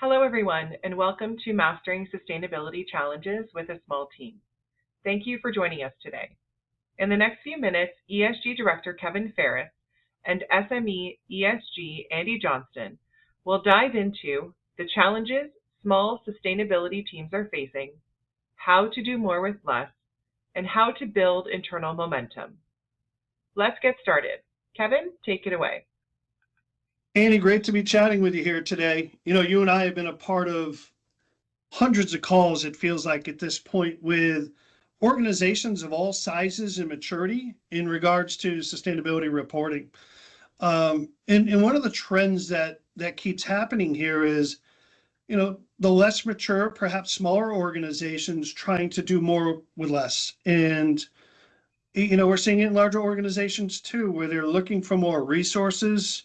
Hello, everyone, and welcome to Mastering Sustainability Challenges with a Small Team. Thank you for joining us today. In the next few minutes, ESG Director Kevin Ferris and SME ESG Andy Johnston will dive into the challenges small sustainability teams are facing, how to do more with less, and how to build internal momentum. Let's get started. Kevin, take it away. Andy, great to be chatting with you here today. You and I have been a part of hundreds of calls, it feels like at this point, with organizations of all sizes and maturity in regards to sustainability reporting. And one of the trends that keeps happening here is, the less mature, perhaps smaller organizations trying to do more with less. And, we're seeing it in larger organizations too, where they're looking for more resources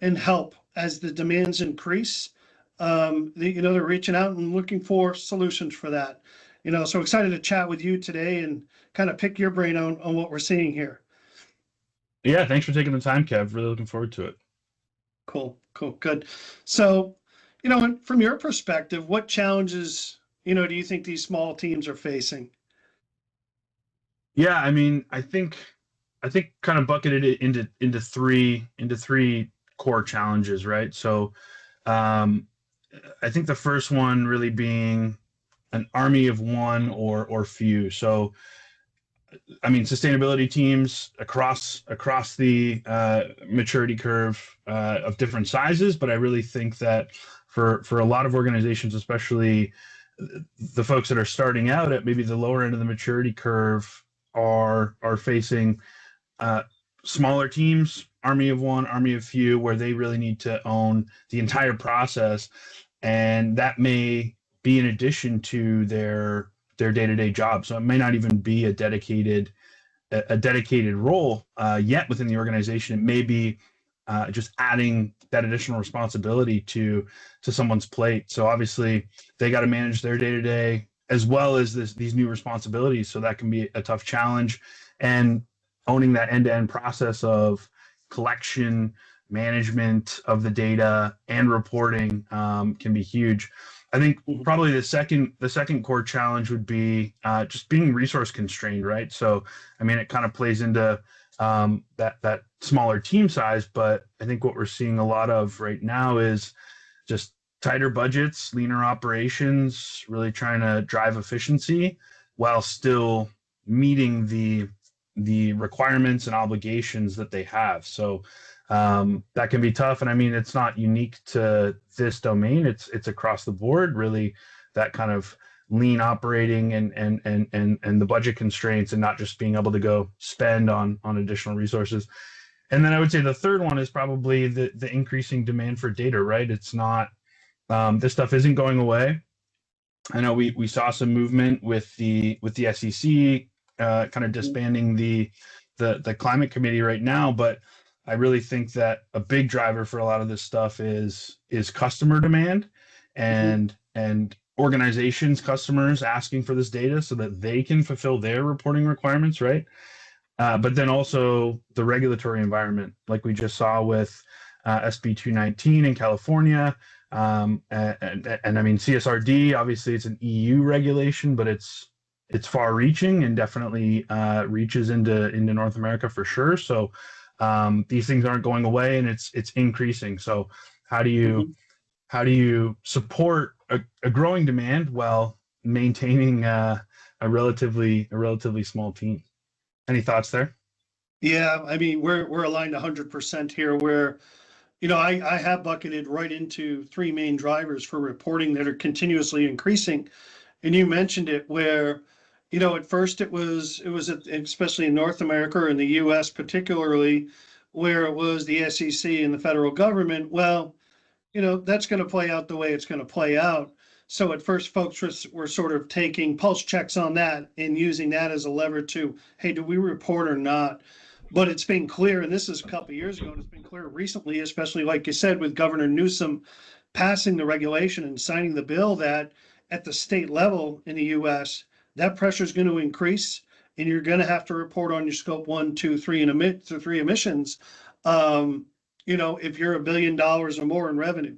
and help as the demands increase. They're reaching out and looking for solutions for that. So excited to chat with you today and kind of pick your brain on what we're seeing here. Yeah, thanks for taking the time, Kev. Really looking forward to it. Cool, good. So, from your perspective, what challenges, do you think these small teams are facing? Yeah, I think kind of bucketed it into three core challenges, right? So I think the first one really being an army of one or few. So sustainability teams across the maturity curve of different sizes, but I really think that for a lot of organizations, especially the folks that are starting out at maybe the lower end of the maturity curve, are facing smaller teams, army of one, army of few, where they really need to own the entire process, and that may be in addition to their day-to-day job. So it may not even be a dedicated role yet within the organization. It may be just adding that additional responsibility to someone's plate. So obviously they got to manage their day-to-day as well as these new responsibilities. So that can be a tough challenge, and owning that end-to-end process of collection, management of the data, and reporting can be huge. I think probably the second core challenge would be just being resource constrained, right? So it kind of plays into that smaller team size, but I think what we're seeing a lot of right now is just tighter budgets, leaner operations, really trying to drive efficiency while still meeting the requirements and obligations that they have. So that can be tough. And it's not unique to this domain. It's across the board, really, that kind of lean operating and the budget constraints, and not just being able to go spend on additional resources. And then I would say the third one is probably the increasing demand for data, right? It's not, this stuff isn't going away. I know we saw some movement with the SEC kind of disbanding the climate committee right now, but I really think that a big driver for a lot of this stuff is customer demand and organizations, customers asking for this data so that they can fulfill their reporting requirements, right? But then also the regulatory environment, like we just saw with SB 219 in California. And CSRD, obviously it's an EU regulation, but it's far-reaching and definitely reaches into North America for sure. So these things aren't going away, and it's increasing. So how do you support a growing demand while maintaining a relatively small team? Any thoughts there? Yeah, we're aligned 100% here, where I have bucketed right into three main drivers for reporting that are continuously increasing. And you mentioned it, where at first it was especially in North America or in the US particularly, where it was the SEC and the federal government. Well, that's going to play out the way it's going to play out. So at first folks were sort of taking pulse checks on that and using that as a lever to, hey, do we report or not? But it's been clear, and this is a couple of years ago, and it's been clear recently, especially like you said, with Governor Newsom passing the regulation and signing the bill, that at the state level in the US, that pressure is going to increase, and you're going to have to report on your scope 1, 2, 3 and 3 emissions. If you're $1 billion or more in revenue.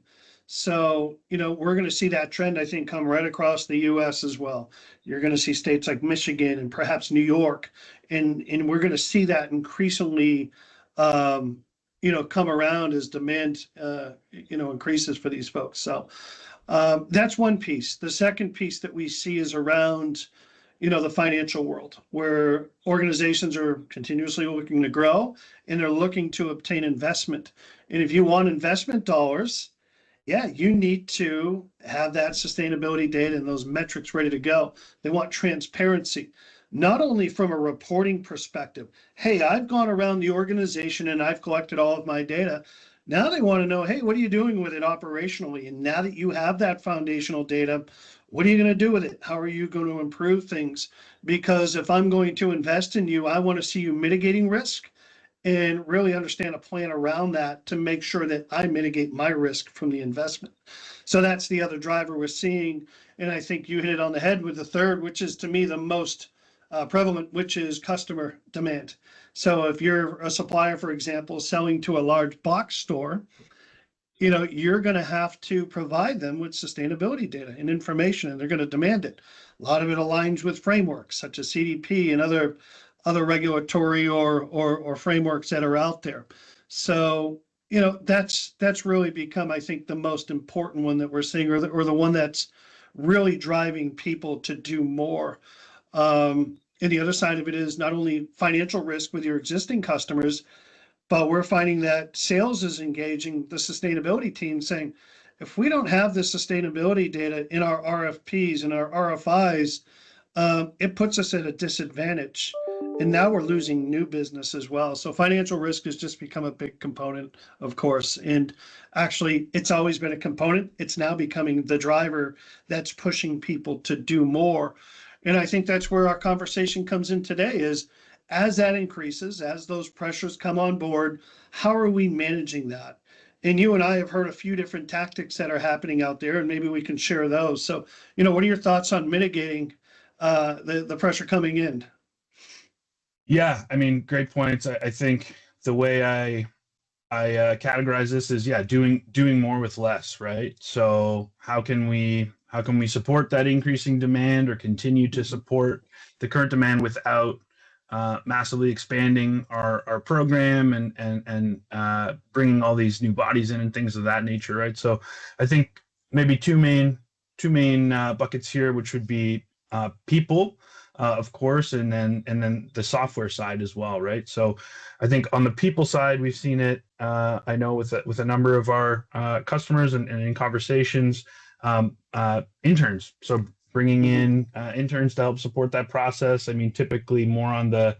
So, we're going to see that trend, I think, come right across the US as well. You're going to see states like Michigan and perhaps New York, and we're going to see that increasingly, come around as demand, increases for these folks. So that's one piece. The second piece that we see is around, the financial world, where organizations are continuously looking to grow and they're looking to obtain investment. And if you want investment dollars, yeah, you need to have that sustainability data and those metrics ready to go. They want transparency, not only from a reporting perspective. Hey, I've gone around the organization and I've collected all of my data. Now they want to know, hey, what are you doing with it operationally? And now that you have that foundational data, what are you going to do with it? How are you going to improve things? Because if I'm going to invest in you, I want to see you mitigating risk and really understand a plan around that to make sure that I mitigate my risk from the investment. So that's the other driver we're seeing. And I think you hit it on the head with the third, which is to me the most prevalent, which is customer demand. So if you're a supplier, for example, selling to a large box store, you're going to have to provide them with sustainability data and information, and they're going to demand it. A lot of it aligns with frameworks such as CDP and other regulatory or frameworks that are out there. So, that's really become, I think, the most important one that we're seeing, or the one that's really driving people to do more. And the other side of it is not only financial risk with your existing customers, but we're finding that sales is engaging the sustainability team, saying, if we don't have the sustainability data in our RFPs and our RFIs, it puts us at a disadvantage. And now we're losing new business as well. So financial risk has just become a big component, of course. And actually, it's always been a component. It's now becoming the driver that's pushing people to do more. And I think that's where our conversation comes in today is, as that increases, as those pressures come on board, how are we managing that? And you and I have heard a few different tactics that are happening out there, and maybe we can share those. So, what are your thoughts on mitigating the pressure coming in? Yeah, I mean, great points. I think the way I categorize this is, doing more with less, right? So how can we support that increasing demand or continue to support the current demand without massively expanding our program and bringing all these new bodies in and things of that nature, right? So I think maybe two main buckets here, which would be people, of course, and then the software side as well, right? So I think on the people side, we've seen it. I know with a number of our customers and in conversations, interns. So bringing in interns to help support that process. I mean, typically more on the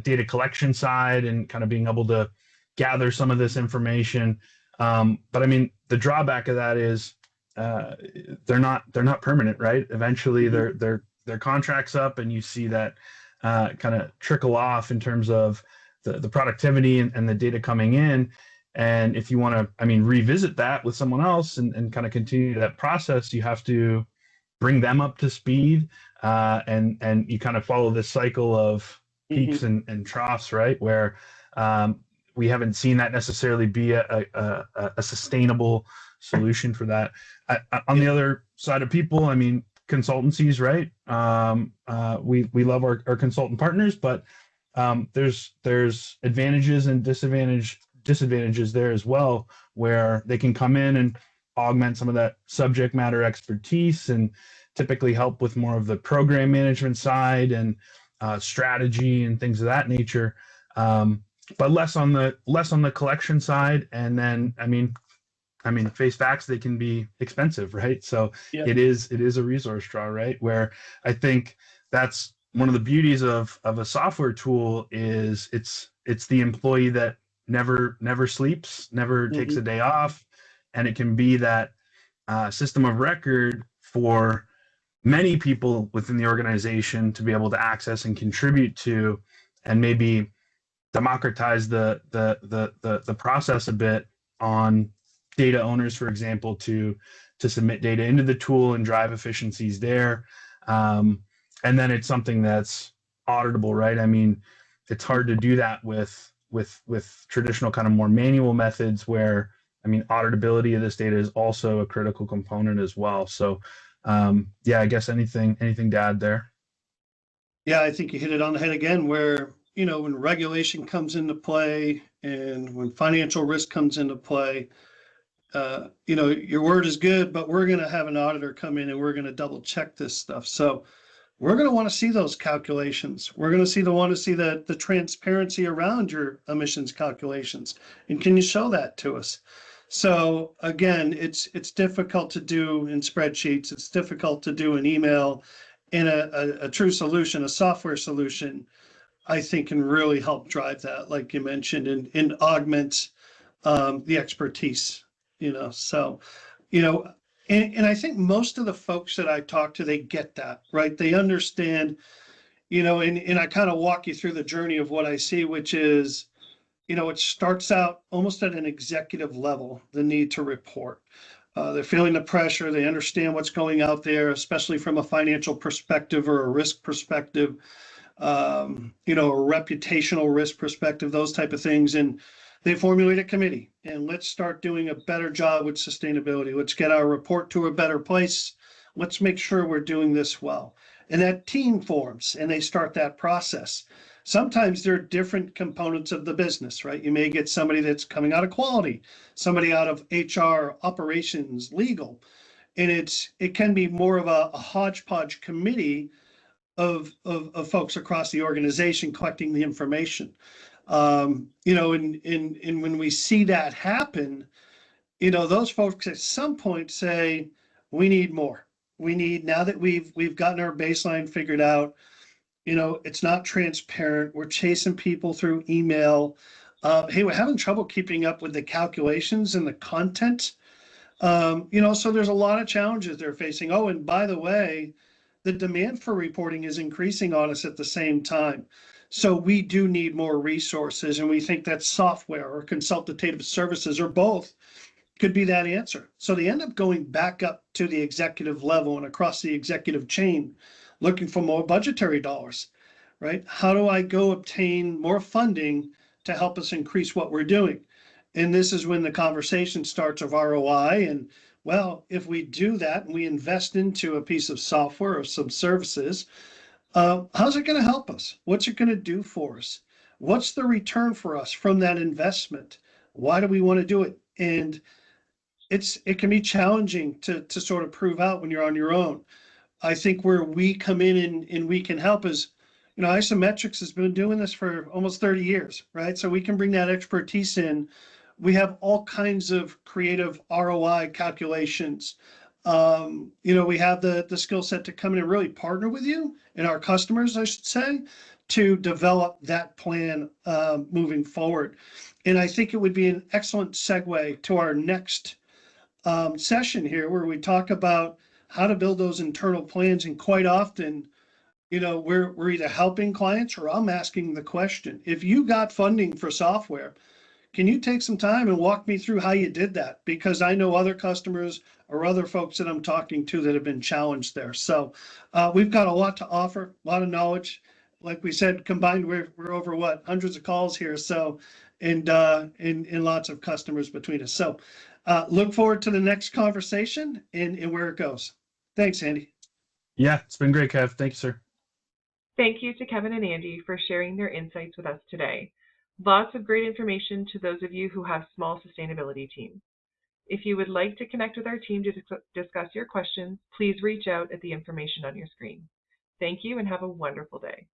data collection side and kind of being able to gather some of this information. But I mean, the drawback of that is they're not permanent, right? Eventually, their contract's up, and you see that kind of trickle off in terms of the productivity and the data coming in. And if you want to, revisit that with someone else and kind of continue that process, you have to bring them up to speed, and you kind of follow this cycle of peaks and troughs, right? Where we haven't seen that necessarily be a sustainable solution for that. On the other side of people, consultancies, right? We love our consultant partners, but there's advantages and disadvantages there as well, where they can come in and augment some of that subject matter expertise and typically help with more of the program management side and strategy and things of that nature, but less on the collection side. And then face facts, they can be expensive, right? So it is a resource draw, right? Where I think that's one of the beauties of a software tool is it's the employee that never sleeps, never takes a day off, and it can be that system of record for many people within the organization to be able to access and contribute to, and maybe democratize the process a bit on data owners, for example, to submit data into the tool and drive efficiencies there. And then it's something that's auditable, right? It's hard to do that with traditional kind of more manual methods where I mean, auditability of this data is also a critical component as well. So, yeah, I guess anything to add there? Yeah, I think you hit it on the head again, where, when regulation comes into play and when financial risk comes into play, your word is good, but we're going to have an auditor come in and we're going to double check this stuff. So we're going to want to see those calculations. We're going to want to see the transparency around your emissions calculations. And can you show that to us? So again, it's difficult to do in spreadsheets. It's difficult to do in email. And a true solution, a software solution, I think can really help drive that, like you mentioned, and augment the expertise, So, and I think most of the folks that I talk to, they get that, right? They understand, and I kind of walk you through the journey of what I see, which is, it starts out almost at an executive level, the need to report. They're feeling the pressure. They understand what's going out there, especially from a financial perspective or a risk perspective, a reputational risk perspective, those type of things. And they formulate a committee, and let's start doing a better job with sustainability. Let's get our report to a better place. Let's make sure we're doing this well. And that team forms, and they start that process. Sometimes there are different components of the business, right? You may get somebody that's coming out of quality, somebody out of HR, operations, legal, and it can be more of a hodgepodge committee of folks across the organization collecting the information. And when we see that happen, those folks at some point say, we need more. We need, now that we've gotten our baseline figured out, it's not transparent. We're chasing people through email. Hey, we're having trouble keeping up with the calculations and the content. So there's a lot of challenges they're facing. Oh, and by the way, the demand for reporting is increasing on us at the same time. So we do need more resources, and we think that software or consultative services or both could be that answer. So they end up going back up to the executive level and across the executive chain, looking for more budgetary dollars, right? How do I go obtain more funding to help us increase what we're doing? And this is when the conversation starts of ROI. And well, if we do that and we invest into a piece of software or some services, how's it going to help us? What's it going to do for us? What's the return for us from that investment? Why do we want to do it? And it can be challenging to sort of prove out when you're on your own. I think where we come in and we can help is, IsoMetrix has been doing this for almost 30 years, right? So we can bring that expertise in. We have all kinds of creative ROI calculations. We have the skill set to come in and really partner with you and our customers, I should say, to develop that plan moving forward. And I think it would be an excellent segue to our next session here, where we talk about how to build those internal plans. And quite often, we're either helping clients or I'm asking the question, if you got funding for software, can you take some time and walk me through how you did that? Because I know other customers or other folks that I'm talking to that have been challenged there. So we've got a lot to offer, a lot of knowledge. Like we said, combined, we're over hundreds of calls here. So, and lots of customers between us. So look forward to the next conversation and where it goes. Thanks, Andy. Yeah, it's been great, Kev. Thank you, sir. Thank you to Kevin and Andy for sharing their insights with us today. Lots of great information to those of you who have small sustainability teams. If you would like to connect with our team to discuss your questions, please reach out at the information on your screen. Thank you and have a wonderful day.